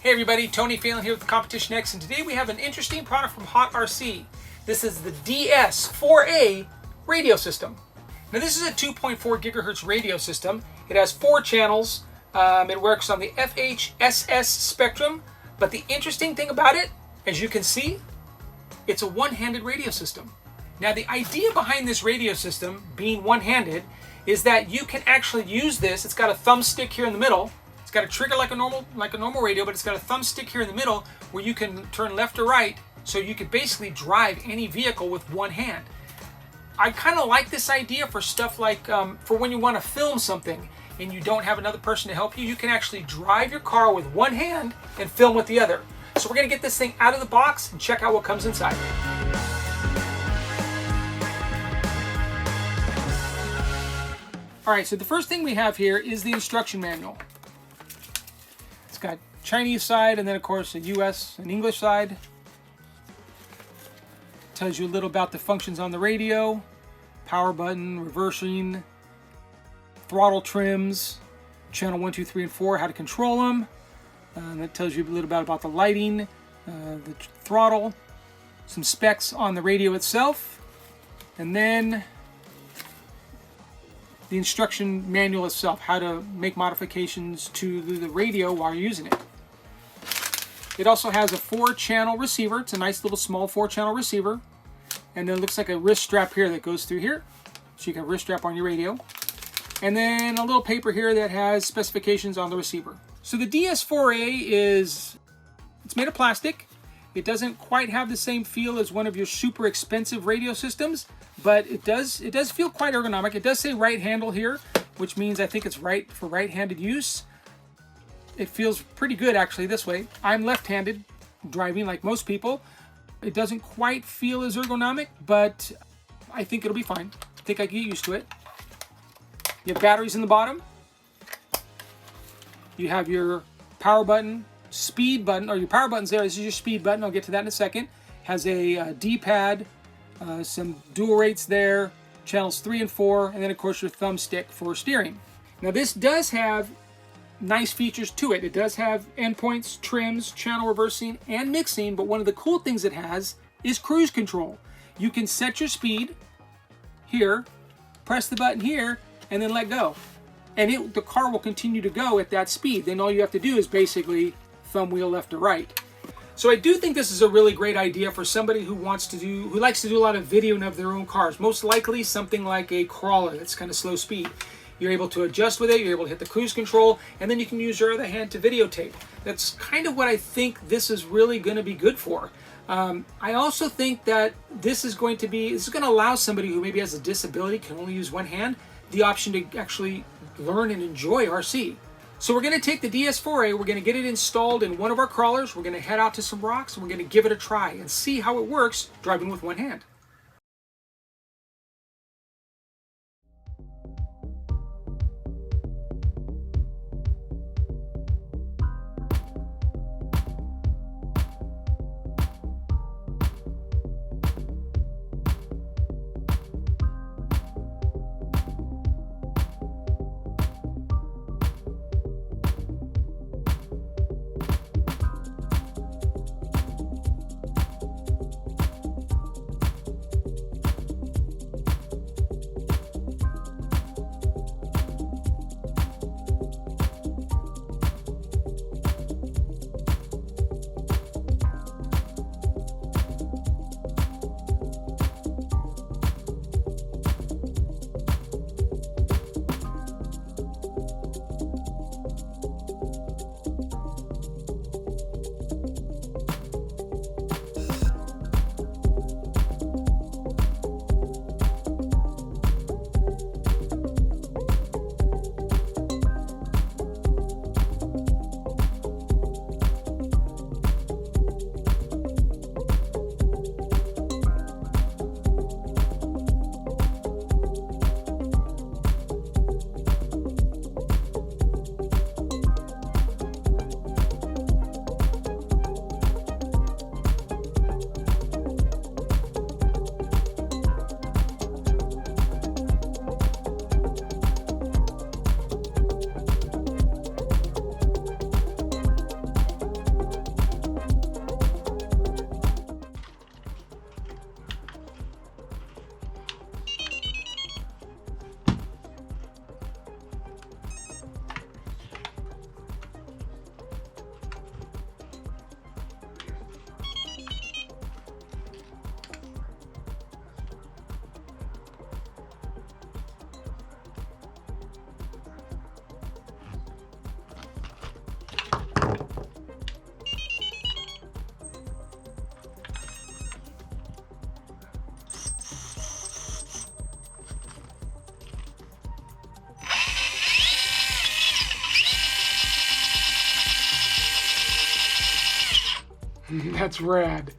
Hey everybody, Tony Phelan here with CompetitionX, and today we have an interesting product from HOTRC. This is the DS-4A radio system. Now this is a 2.4 gigahertz radio system. It has 4 channels. It works on the FHSS spectrum, but the interesting thing about it, as you can see, it's a one-handed radio system. Now the idea behind this radio system being one-handed is that you can actually use this. It's got a thumbstick here in the middle. It's got a trigger like a normal radio, but it's got a thumbstick here in the middle where you can turn left or right, so you could basically drive any vehicle with one hand. I kind of like this idea for stuff like for when you want to film something and you don't have another person to help you. You can actually drive your car with one hand and film with the other. So we're going to get this thing out of the box and check out what comes inside. Alright, so the first thing we have here is the instruction manual. It's got Chinese side and then of course a US and English side. Tells you a little about the functions on the radio, power button, reversing, throttle trims, channel 1, 2, 3, and 4, how to control them. And that tells you a little bit about the lighting, the throttle, some specs on the radio itself, and then the instruction manual itself, how to make modifications to the radio while you're using it. It also has a 4-channel receiver. It's a nice little small 4-channel receiver. And then it looks like a wrist strap here that goes through here. So you can wrist strap on your radio. And then a little paper here that has specifications on the receiver. So the DS-4A it's made of plastic. It doesn't quite have the same feel as one of your super expensive radio systems, but it does feel quite ergonomic. It does say right handle here, which means I think it's right for right-handed use. It feels pretty good actually this way. I'm left-handed driving like most people. It doesn't quite feel as ergonomic, but I think it'll be fine. I think I can get used to it. You have batteries in the bottom. You have your power button, speed button, or your power button's there. This is your speed button. I'll get to that in a second. Has a D-pad, some dual rates there, channels 3 and 4, and then of course your thumbstick for steering. Now this does have nice features to it. It does have endpoints, trims, channel reversing, and mixing, but one of the cool things it has is cruise control. You can set your speed here, press the button here, and then let go. And the car will continue to go at that speed. Then all you have to do is basically thumb wheel left or right. So I do think this is a really great idea for somebody who likes to do a lot of videoing of their own cars. Most likely something like a crawler that's kind of slow speed. You're able to adjust with it, you're able to hit the cruise control, and then you can use your other hand to videotape. That's kind of what I think this is really going to be good for. I also think that this is going to allow somebody who maybe has a disability, can only use one hand, the option to actually learn and enjoy RC. So we're going to take the DS-4A, we're going to get it installed in one of our crawlers, we're going to head out to some rocks, and we're going to give it a try and see how it works driving with one hand. That's rad.